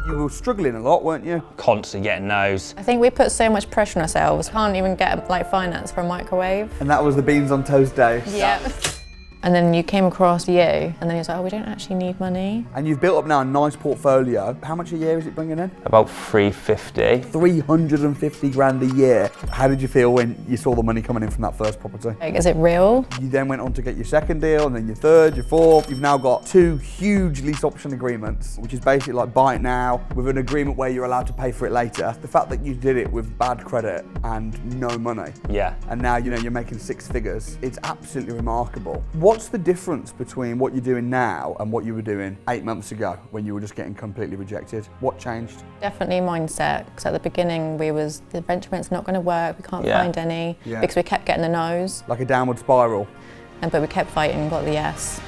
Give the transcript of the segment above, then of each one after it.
You were struggling a lot, weren't you? Constantly getting no's. I think we put so much pressure on ourselves. Can't even get like finance for a microwave. And that was the beans on toast days. Yeah. And then you came across you, and then he was like, oh, we don't actually need money. And you've built up now a nice portfolio. How much a year is it bringing in? About 350. 350 grand a year. How did you feel when you saw the money coming in from that first property? Like, is it real? You then went on to get your second deal, and then your third, your fourth. You've now got 2 huge lease option agreements, which is basically like buy it now with an agreement where you're allowed to pay for it later. The fact that you did it with bad credit and no money. Yeah. And now, you know, you're making 6 figures. It's absolutely remarkable. What's the difference between what you're doing now and what you were doing 8 months ago when you were just getting completely rejected? What changed? Definitely mindset, because at the beginning the venture rent's not going to work, we can't find any, because we kept getting the no's. Like a downward spiral. But we kept fighting and got the yes.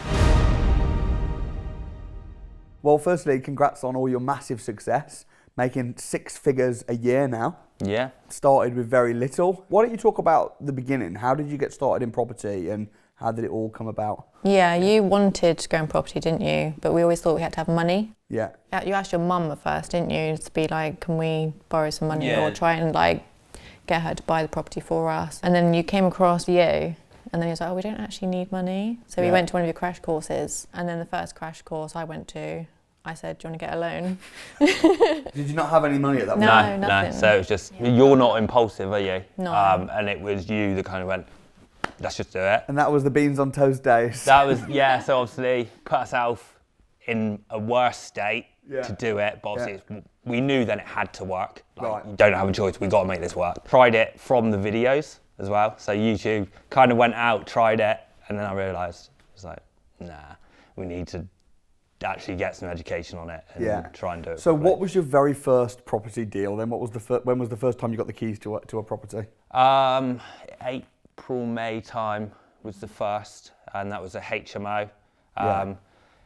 Well, firstly, congrats on all your massive success, making 6 figures a year now. Yeah. Started with very little. Why don't you talk about the beginning? How did you get started in property and how did it all come about? Yeah, you wanted to go in property, didn't you? But we always thought we had to have money. Yeah. You asked your mum at first, didn't you? To be like, can we borrow some money or try and like get her to buy the property for us? And then you came across you, and then he was like, oh, we don't actually need money. So we went to one of your crash courses. And then the first crash course I went to, I said, do you want to get a loan? Did you not have any money at that point? No, nothing. No. So it was just, you're not impulsive, are you? No. And it was you that kind of went, let's just do it. And that was the beans on toast days. That was, so obviously put ourselves in a worse state to do it, but obviously we knew then it had to work. Like, you don't have a choice, we got to make this work. Tried it from the videos as well. So YouTube kind of went out, tried it, and then I realised, it was like, nah, we need to actually get some education on it and try and do it. So what was your very first property deal then? When was the first time you got the keys to a property? April, May time was the first, and that was a HMO.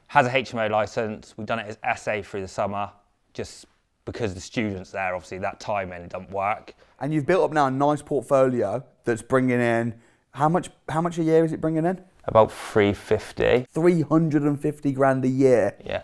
Has a HMO license. We've done it as SA through the summer, just because the students there, obviously that timing it doesn't work. And you've built up now a nice portfolio that's bringing in, how much a year is it bringing in? About 350. 350 grand a year. Yeah.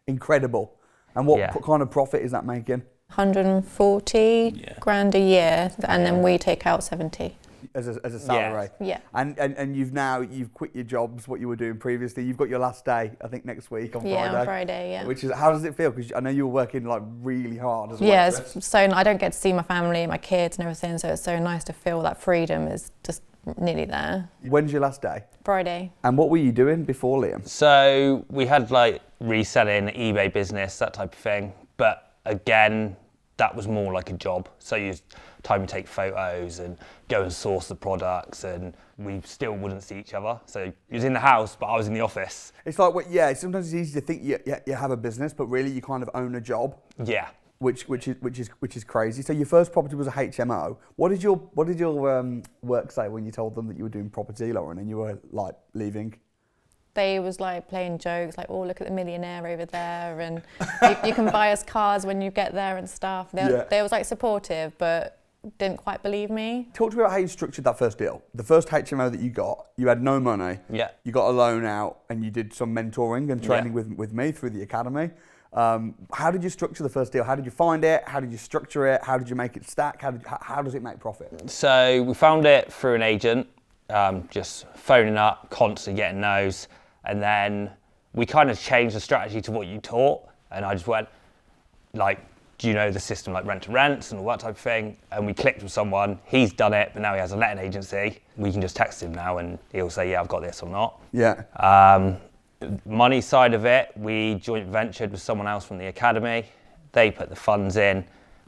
Incredible. And what kind of profit is that making? 140 grand a year, and then we take out 70. As a salary. Yeah. And you've quit your jobs, what you were doing previously. You've got your last day, I think next week on Friday. Yeah, on Friday, yeah. Which is, how does it feel? Because I know you were working like really hard as well. Yeah, it's so, I don't get to see my family, my kids and everything, so it's so nice to feel that freedom is just nearly there. When's your last day? Friday. And what were you doing before, Liam? So we had like reselling, eBay business, that type of thing. But again, that was more like a job. So you time to take photos and go and source the products, and we still wouldn't see each other. So he was in the house, but I was in the office. It's like, sometimes it's easy to think you have a business, but really you kind of own a job. Yeah. Which is crazy. So your first property was a HMO. What did your work say when you told them that you were doing property, Lauren, and you were like leaving? They was like playing jokes, like, oh, look at the millionaire over there, and you can buy us cars when you get there and stuff. They was like supportive, but didn't quite believe me. Talk to me about how you structured that first deal. The first HMO that you got, you had no money. Yeah. You got a loan out, and you did some mentoring and training with me through the academy. How did you structure the first deal? How did you find it? How did you structure it? How did you make it stack? How does it make profit? So we found it through an agent, just phoning up, constantly getting no's. And then we kind of changed the strategy to what you taught. And I just went, like, do you know the system like rent to rents and all that type of thing? And we clicked with someone, he's done it, but now he has a letting agency. We can just text him now and he'll say, yeah, I've got this or not. Yeah. Money side of it, we joint ventured with someone else from the academy. They put the funds in,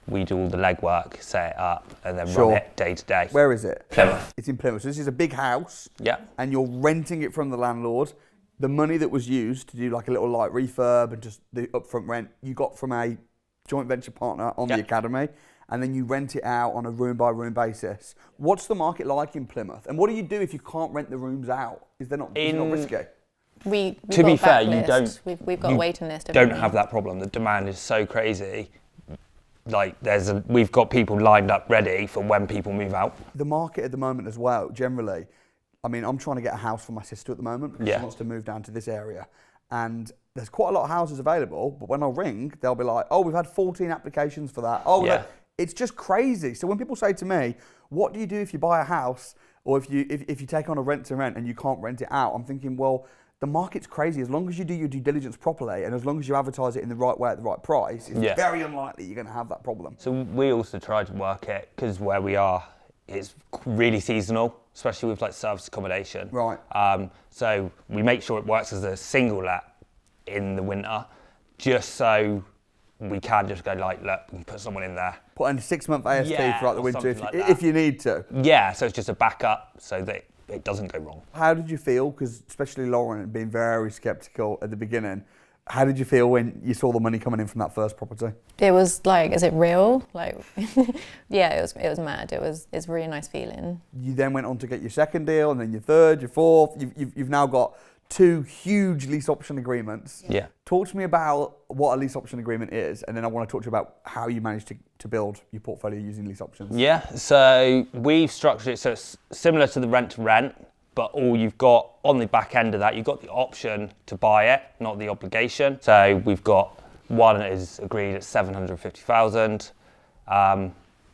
we do all the legwork, set it up, and then run it day to day. Where is it? Plymouth. It's in Plymouth. So this is a big house. Yeah. And you're renting it from the landlord. The money that was used to do like a little like refurb and just the upfront rent, you got from a joint venture partner on the academy, and then you rent it out on a room by room basis. What's the market like in Plymouth? And what do you do if you can't rent the rooms out? Is it not risky? To be fair, you don't. We've got a waiting list. Don't have that problem. The demand is so crazy. Like we've got people lined up ready for when people move out. The market at the moment as well, generally. I mean, I'm trying to get a house for my sister at the moment because she wants to move down to this area, and there's quite a lot of houses available, but when I ring, they'll be like, oh, we've had 14 applications for that. Oh, it's just crazy. So when people say to me, what do you do if you buy a house or if you take on a rent to rent and you can't rent it out? I'm thinking, well, the market's crazy. As long as you do your due diligence properly and as long as you advertise it in the right way at the right price, it's very unlikely you're going to have that problem. So we also try to work it, because where we are, it's really seasonal, especially with like service accommodation. Right. So we make sure it works as a single let in the winter, just so we can just go like, look, we can put someone in there. Put in a 6-month AST throughout the winter like if you need to. Yeah, so it's just a backup so that it doesn't go wrong. How did you feel? Because especially Lauren had been very sceptical at the beginning. How did you feel when you saw the money coming in from that first property? It was like, is it real? Like, yeah, it was mad. It's a really nice feeling. You then went on to get your second deal, and then your third, your fourth. You've now got 2 huge lease option agreements. Yeah. Talk to me about what a lease option agreement is, and then I want to talk to you about how you managed to build your portfolio using lease options. Yeah, so we've structured it so it's similar to the rent to rent, but all you've got on the back end of that, you've got the option to buy it, not the obligation. So we've got one that is agreed at 750,000, and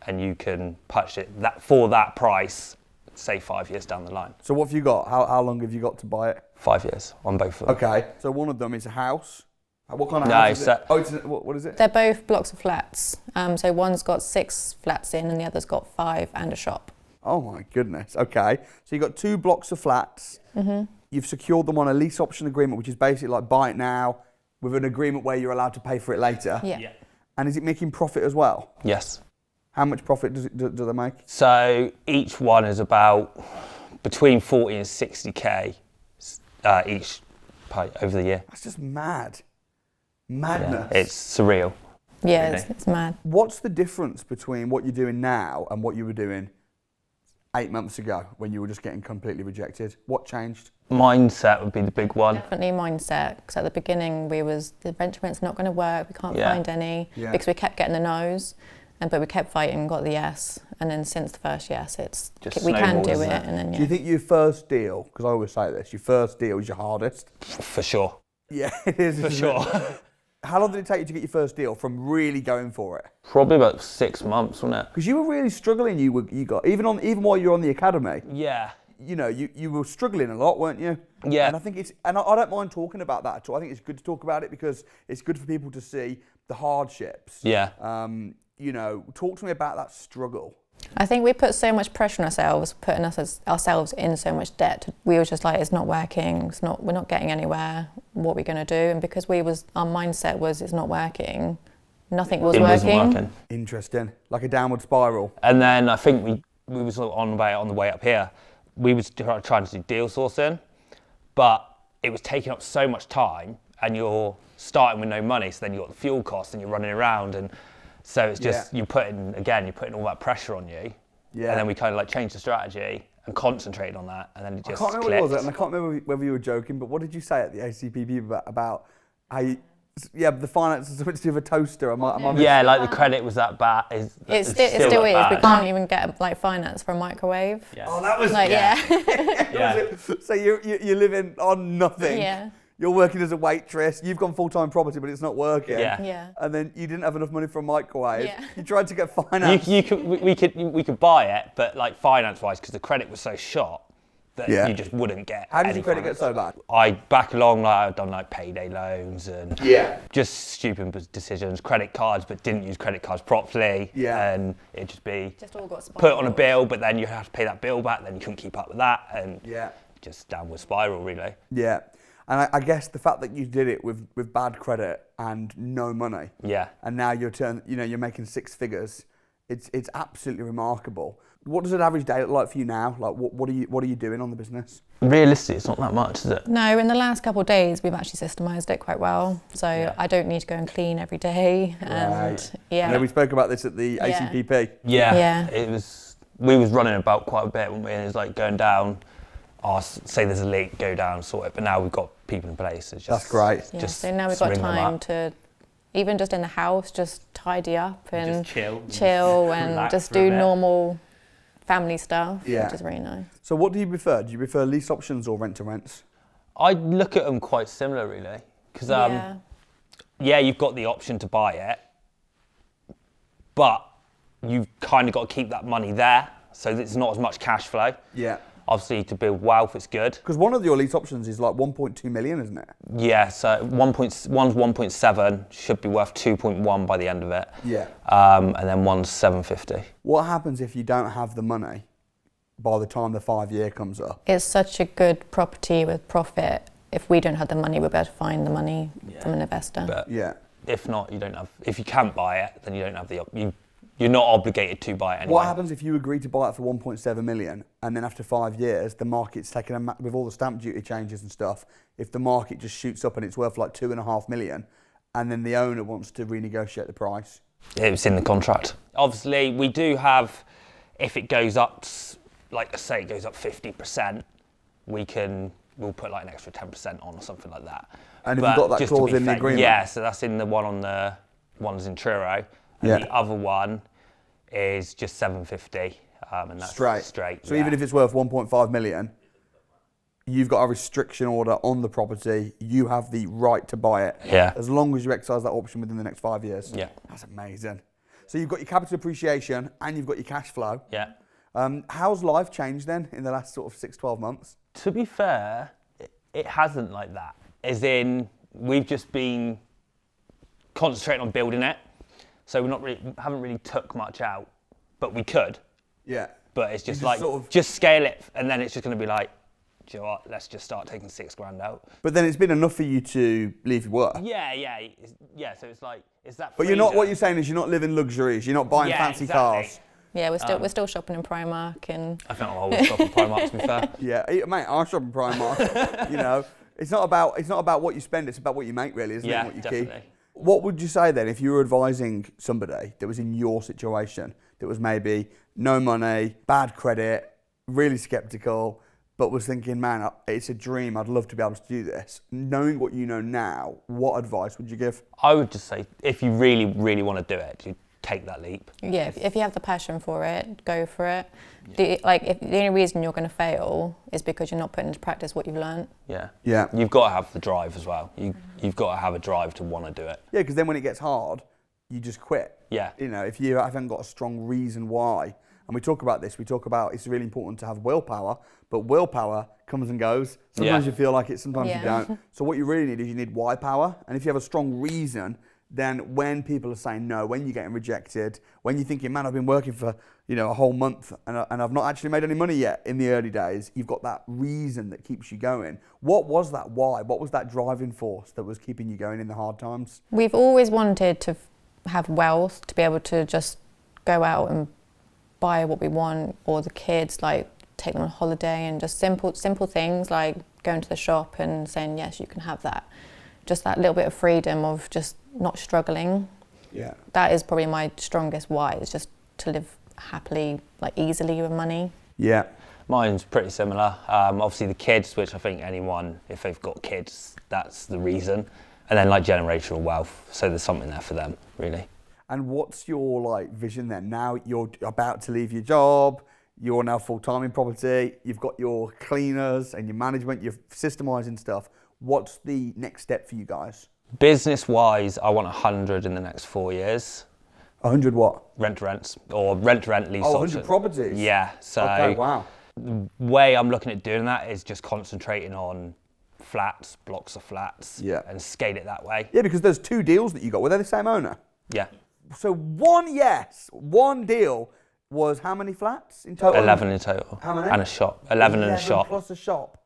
you can purchase it for that price, say 5 years down the line. So what have you got? How long have you got to buy it? 5 years on both of them. Okay, so one of them is a house. What kind of house is it? What is it? They're both blocks of flats. So one's got 6 flats in and the other's got 5 and a shop. Oh my goodness. Okay, so you've got 2 blocks of flats. Mm-hmm. You've secured them on a lease option agreement, which is basically like buy it now with an agreement where you're allowed to pay for it later. Yeah. And is it making profit as well? Yes. How much profit do they make? So each one is about between 40 and 60k each over the year. That's just madness. Yeah, it's surreal. Yeah, really. it's mad. What's the difference between what you're doing now and what you were doing 8 months ago when you were just getting completely rejected? What changed? Mindset would be the big one. Definitely mindset, because at the beginning the rent to rent's not going to work, we can't find any, because we kept getting the no's, but we kept fighting, got the yes, and then since the first yes, we can do it. And then Do you think your first deal, because I always say this, your first deal is your hardest? For sure. Yeah, it is. For sure. How long did it take you to get your first deal from really going for it? Probably about 6 months, wasn't it? Because you were really struggling. You got even while you were on the academy. Yeah. You know, you were struggling a lot, weren't you? Yeah. And I think I don't mind talking about that at all. I think it's good to talk about it because it's good for people to see the hardships. Yeah. You know, talk to me about that struggle. I think we put so much pressure on ourselves, putting ourselves in so much debt. We were just like, it's not working. We're not getting anywhere. What are we going to do? And because our mindset was, it's not working. Nothing was working. Wasn't working. Interesting, like a downward spiral. And then I think we was on the way up here. We was trying to do deal sourcing, but it was taking up so much time, and you're starting with no money. So then you got the fuel costs, and you're running around, and so it's just you're putting all that pressure on you. Yeah. And then we kind of like changed the strategy and concentrated on that, and then it just clicked. I can't remember what it was, and I can't remember whether you were joking, but what did you say at the ACPP about how you, the finances are to do with a toaster? Yeah, like the credit was that bad. It still is. We can't even get like finance for a microwave. Yeah. Oh, that was yeah. So you're living on nothing. Yeah. You're working as a waitress. You've gone full-time property, but it's not working. Yeah. And then you didn't have enough money for a microwave. Yeah. You tried to get finance. We could buy it, but like finance-wise, because the credit was so shot that you just wouldn't get. How did your credit get so bad? Back along, like I'd done like payday loans and just stupid decisions, credit cards, but didn't use credit cards properly. Yeah. And it'd just all got put on a bill, but then you have to pay that bill back. Then you couldn't keep up with that, and just downward spiral really. Yeah. And I guess the fact that you did it with bad credit and no money, and now you're making 6 figures, it's absolutely remarkable. What does an average day look like for you now? Like what are you doing on the business? Realistically, it's not that much, is it? No, in the last couple of days we've actually systemised it quite well. So I don't need to go and clean every day. And I know we spoke about this at the ACPP. Yeah. We was running about quite a bit, weren't we? And it was like going down. Say there's a leak, go down, sort it. But now we've got people in place. It's just, that's great. Yeah, so now we've got time to, even just in the house, just tidy up and just chill and just do normal family stuff, which is really nice. So what do you prefer? Do you prefer lease options or rent to rents? I look at them quite similar, really. Because you've got the option to buy it, but you've kind of got to keep that money there, so that it's not as much cash flow. Yeah. Obviously, to build wealth, it's good. Because one of your lease options is like 1.2 million, isn't it? Yeah, so one's 1.7, should be worth 2.1 by the end of it. Yeah. And then one's 750. What happens if you don't have the money by the time the 5-year comes up? It's such a good property with profit. If we don't have the money, we'll be able to find the money from an investor. But yeah. If not, you don't have. If you can't buy it, then you don't have you're not obligated to buy it anyway. What happens if you agree to buy it for 1.7 million and then after 5 years, the market's taken with all the stamp duty changes and stuff, if the market just shoots up and it's worth like 2.5 million and then the owner wants to renegotiate the price? It's in the contract. Obviously, we do have, if it goes up, like say it goes up 50%, we'll put like an extra 10% on or something like that. And have you got that clause in the agreement? Yeah, so that's in the one on the ones in Truro. And the other one is just 750, and that's straight. So even if it's worth 1.5 million, you've got a restriction order on the property. You have the right to buy it. Yeah. As long as you exercise that option within the next 5 years. Yeah. That's amazing. So you've got your capital appreciation and you've got your cash flow. Yeah. How's life changed then in the last sort of 6-12 months? To be fair, it hasn't like that. As in, we've just been concentrating on building it. So haven't really took much out, but we could. Yeah. But it's just like, just scale it, and then it's just going to be like, do you know what, let's just start taking $6,000 out. But then it's been enough for you to leave your work. Yeah, so it's like, is that But what you're saying is you're not living luxuries, you're not buying fancy cars. Yeah, we're still shopping in Primark and... I think I'll always shop in Primark, to be fair. Yeah, mate, I shop in Primark, you know. It's not about what you spend, it's about what you make really, isn't it? What you definitely. keep. What would you say then if you were advising somebody that was in your situation, that was maybe no money, bad credit, really skeptical, but was thinking, man, it's a dream, I'd love to be able to do this. Knowing what you know now, what advice would you give? I would just say, if you really, really want to do it, you take that leap. Yeah, if you have the passion for it, go for it. Yeah. If the only reason you're going to fail is because you're not putting into practice what you've learned. Yeah. Yeah. You've got to have the drive as well. You've got to have a drive to want to do it. Yeah, because then when it gets hard, you just quit. Yeah. You know, if you haven't got a strong reason why. And we talk about this, it's really important to have willpower, but willpower comes and goes. Sometimes you feel like it, sometimes you don't. So what you really need is you need why power. And if you have a strong reason, then when people are saying no, when you're getting rejected, when you're thinking, man, I've been working for a whole month and I've not actually made any money yet in the early days, you've got that reason that keeps you going. What was that why? What was that driving force that was keeping you going in the hard times? We've always wanted to have wealth, to be able to just go out and buy what we want, or the kids, like take them on holiday, and just simple things like going to the shop and saying, yes, you can have that. Just that little bit of freedom of just not struggling. Yeah. That is probably my strongest why, is just to live happily, like easily with money. Yeah. Mine's pretty similar. Obviously the kids, which I think anyone, if they've got kids, that's the reason. And then like generational wealth, so there's something there for them, really. And what's your vision then? Now you're about to leave your job, you're now full-time in property, you've got your cleaners and your management, you're systemising stuff. What's the next step for you guys? Business-wise, I want 100 in the next 4 years. 100 what? Rent-to-rents, or rent-to-rent lease. 100 properties? Yeah, so okay, wow. The way I'm looking at doing that is just concentrating on flats, blocks of flats, and scale it that way. Yeah, because there's 2 deals that you got. Were they the same owner? Yeah. So one deal was how many flats in total? 11 in total. How many? And a shop. 11 and a shop. Plus a shop.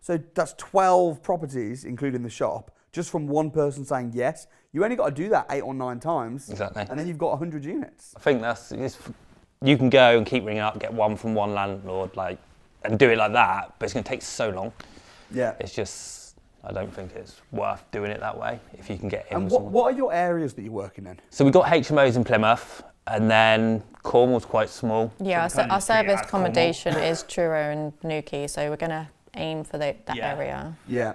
So that's 12 properties, including the shop, just from one person saying yes. You only got to do that 8 or 9 times. Exactly. And then you've got 100 units. I think you can go and keep ringing up, get one from one landlord, and do it like that, but it's going to take so long. Yeah. It's just, I don't think it's worth doing it that way if you can get in. And what are your areas that you're working in? So we've got HMOs in Plymouth, and then Cornwall's quite small. Yeah, our service accommodation is Truro and Newquay, so we're going to aim for that area. Yeah.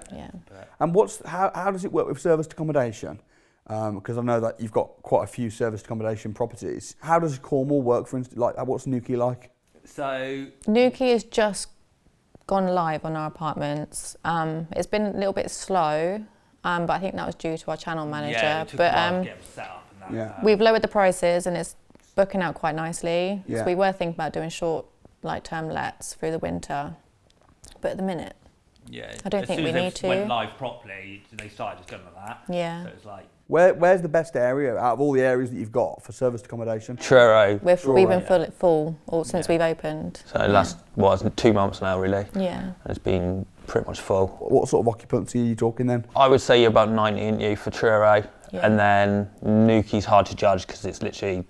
And how does it work with serviced accommodation? Because I know that you've got quite a few serviced accommodation properties. How does Cornwall work, for instance? What's Newquay like? So Newquay has just gone live on our apartments. It's been a little bit slow, but I think that was due to our channel manager. Yeah, it took a while to get them set up and that. We've lowered the prices and it's booking out quite nicely. Yeah. So we were thinking about doing short, like term lets through the winter, but at the minute, I don't think we need to. Went live properly, they started just going like that. Yeah. So it's like. Where's the best area out of all the areas that you've got for serviced accommodation? Truro. We've been full since we've opened. So the last 2 months now, really. Yeah. It's been pretty much full. What sort of occupancy are you talking then? I would say you're about 90, aren't you, for Truro. Yeah. And then Nuki's hard to judge because it's literally,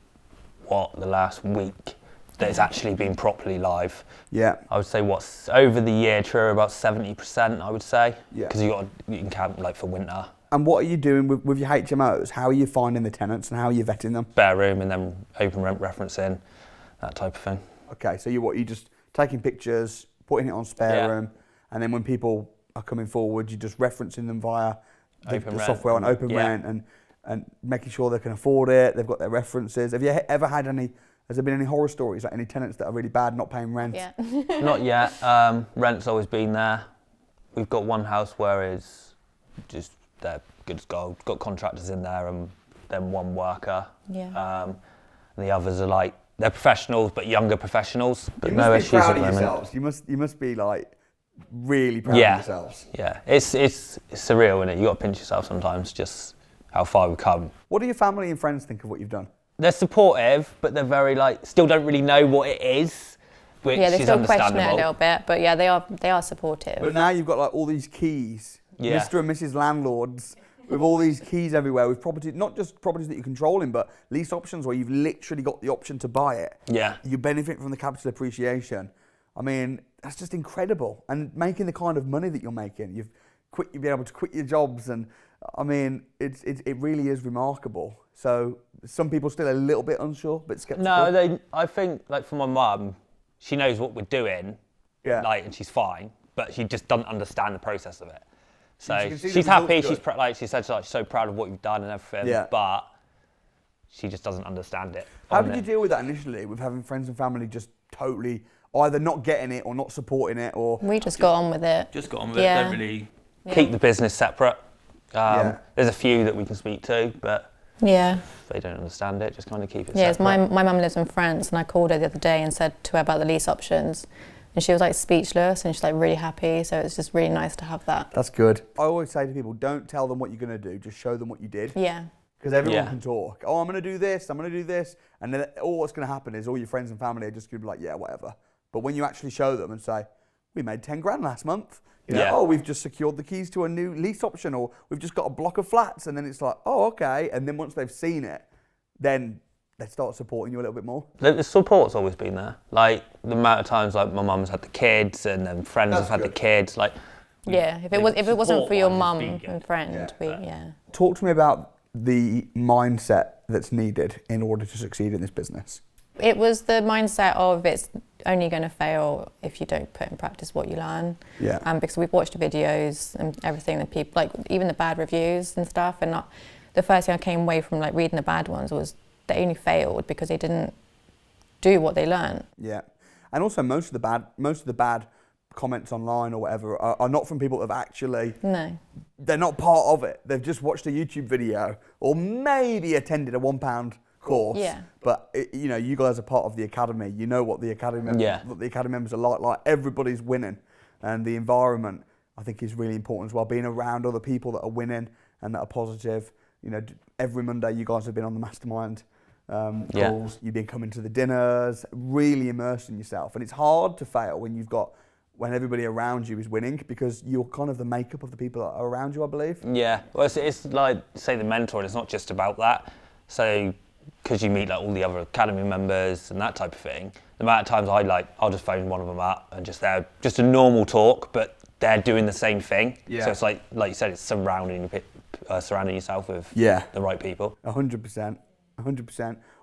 the last week that it's actually been properly live. Yeah. I would say over the year, Truro about 70%, I would say. Yeah. Because you can camp like for winter. And what are you doing with your HMOs? How are you finding the tenants and how are you vetting them? Spare room and then open rent referencing, that type of thing. Okay, so you just taking pictures, putting it on spare room, and then when people are coming forward, you're just referencing them via the software on open rent and making sure they can afford it, they've got their references. Have you ever had has there been any horror stories, like any tenants that are really bad not paying rent? Yeah. Not yet. Rent's always been there. We've got one house where it's just, they're good as gold. Got contractors in there and then one worker. Yeah. And the others are they're professionals, but younger professionals. But You no must be issues proud at of the moment. yourselves. You must be really proud of yourselves. Yeah. It's surreal, isn't it? You got to pinch yourself sometimes, just how far we've come. What do your family and friends think of what you've done? They're supportive, but they're very still don't really know what it is, which Yeah, they is still question understandable. it a little bit, but yeah, they are supportive. But now you've got all these keys, Yeah. Mr. and Mrs. Landlords, with all these keys everywhere, with property, not just properties that you're controlling, but lease options where you've literally got the option to buy it. Yeah. You benefit from the capital appreciation. I mean, that's just incredible. And making the kind of money that you're making, you've been able to quit your jobs, and I mean, it really is remarkable. So some people still a little bit unsure, but skeptical. No, I think for my mum, she knows what we're doing, and she's fine, but she just doesn't understand the process of it. So she's happy. She said she's so proud of what you've done and everything, but she just doesn't understand it. How did you deal with that initially, with having friends and family just totally either not getting it or not supporting it, or We just got on with it. Just got on with it. Don't really keep the business separate. There's a few that we can speak to, but if they don't understand it, just kind of keep it separate. My mum lives in France, and I called her the other day and said to her about the lease options. And she was speechless, and she's really happy. So it's just really nice to have that. That's good. I always say to people, don't tell them what you're going to do, just show them what you did. Yeah. Because everyone can talk. Oh, I'm going to do this, I'm going to do this. And then all what's going to happen is all your friends and family are just going to be like, yeah, whatever. But when you actually show them and say, we made 10 grand last month. Oh, we've just secured the keys to a new lease option, or we've just got a block of flats. And then it's like, oh, okay. And then once they've seen it, then they start supporting you a little bit more. The support's always been there. The amount of times my mum's had the kids and then friends have had the kids. If it wasn't for your mum and friend, Talk to me about the mindset that's needed in order to succeed in this business. It was the mindset of it's only going to fail if you don't put in practice what you learn. Yeah. Because we've watched the videos and everything that people, even the bad reviews and stuff, and the first thing I came away from reading the bad ones was they only failed because they didn't do what they learned. Yeah, and also most of the bad comments online or whatever are not from people that have actually. No. They're not part of it. They've just watched a YouTube video or maybe attended a £1 course. Yeah. But you guys are part of the academy. You know what the academy members are like. Like everybody's winning, and the environment I think is really important as well. Being around other people that are winning and that are positive. Every Monday you guys have been on the mastermind calls. You've been coming to the dinners, really immersing yourself. And it's hard to fail when everybody around you is winning, because you're kind of the makeup of the people that are around you, I believe. Yeah, well, it's like, say, the mentor, and it's not just about that. So, because you meet all the other academy members and that type of thing, the amount of times I'll just phone one of them up and just a normal talk, but they're doing the same thing. Yeah. So it's like you said, it's surrounding yourself with the right people. 100%.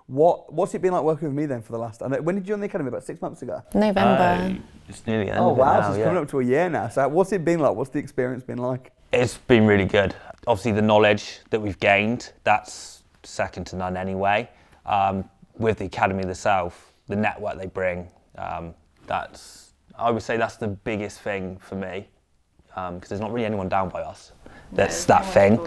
What's it been like working with me then for the last? When did you join the academy? About 6 months ago. November. It's nearly the end. Oh of it wow! now, So it's coming up to a year now. So what's it been like? What's the experience been like? It's been really good. Obviously, the knowledge that we've gained, that's second to none anyway. With the academy itself, the network they bring, I would say that's the biggest thing for me, because there's not really anyone down by us. that's that thing.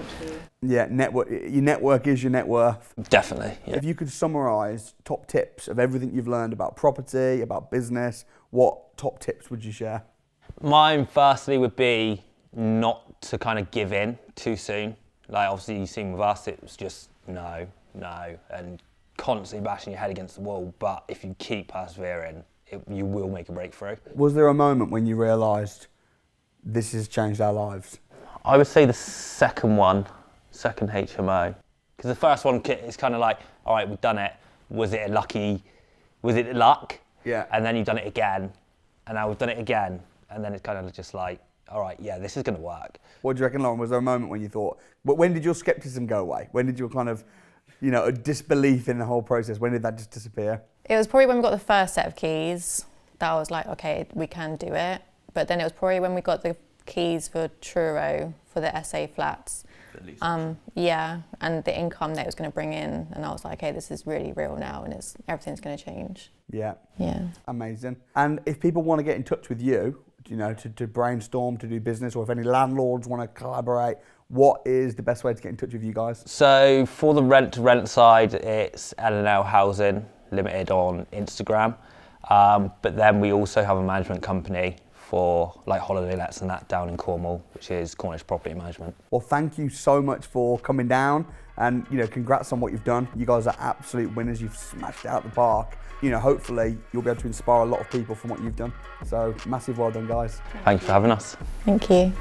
Yeah, your network is your net worth. Definitely. Yeah. If you could summarise top tips of everything you've learned about property, about business, what top tips would you share? Mine firstly would be not to kind of give in too soon. Like obviously you've seen with us, it was just no, and constantly bashing your head against the wall. But if you keep persevering, you will make a breakthrough. Was there a moment when you realised this has changed our lives? I would say the second HMO. Because the first one is kind of like, all right, we've done it. Was it luck? Yeah. And then you've done it again, and now we've done it again, and then it's kind of just like, all right, yeah, this is going to work. What do you reckon, Lauren? Was there a moment when you thought, when did your skepticism go away? When did your kind of, a disbelief in the whole process, when did that just disappear? It was probably when we got the first set of keys that I was like, okay, we can do it. But then it was probably when we got the keys for Truro, for the SA flats. Yeah, and the income that it was going to bring in, and I was like, okay, this is really real now, and everything's going to change. Yeah. Yeah. Amazing. And if people want to get in touch with you, to brainstorm, to do business, or if any landlords want to collaborate, what is the best way to get in touch with you guys? So for the rent-to-rent side, it's L&L Housing Limited on Instagram. But then we also have a management company for like holiday lets and that down in Cornwall, which is Cornish Property Management. Well, thank you so much for coming down, and congrats on what you've done. You guys are absolute winners. You've smashed it out the park. Hopefully you'll be able to inspire a lot of people from what you've done. So massive well done, guys. Thank you for having us. Thank you.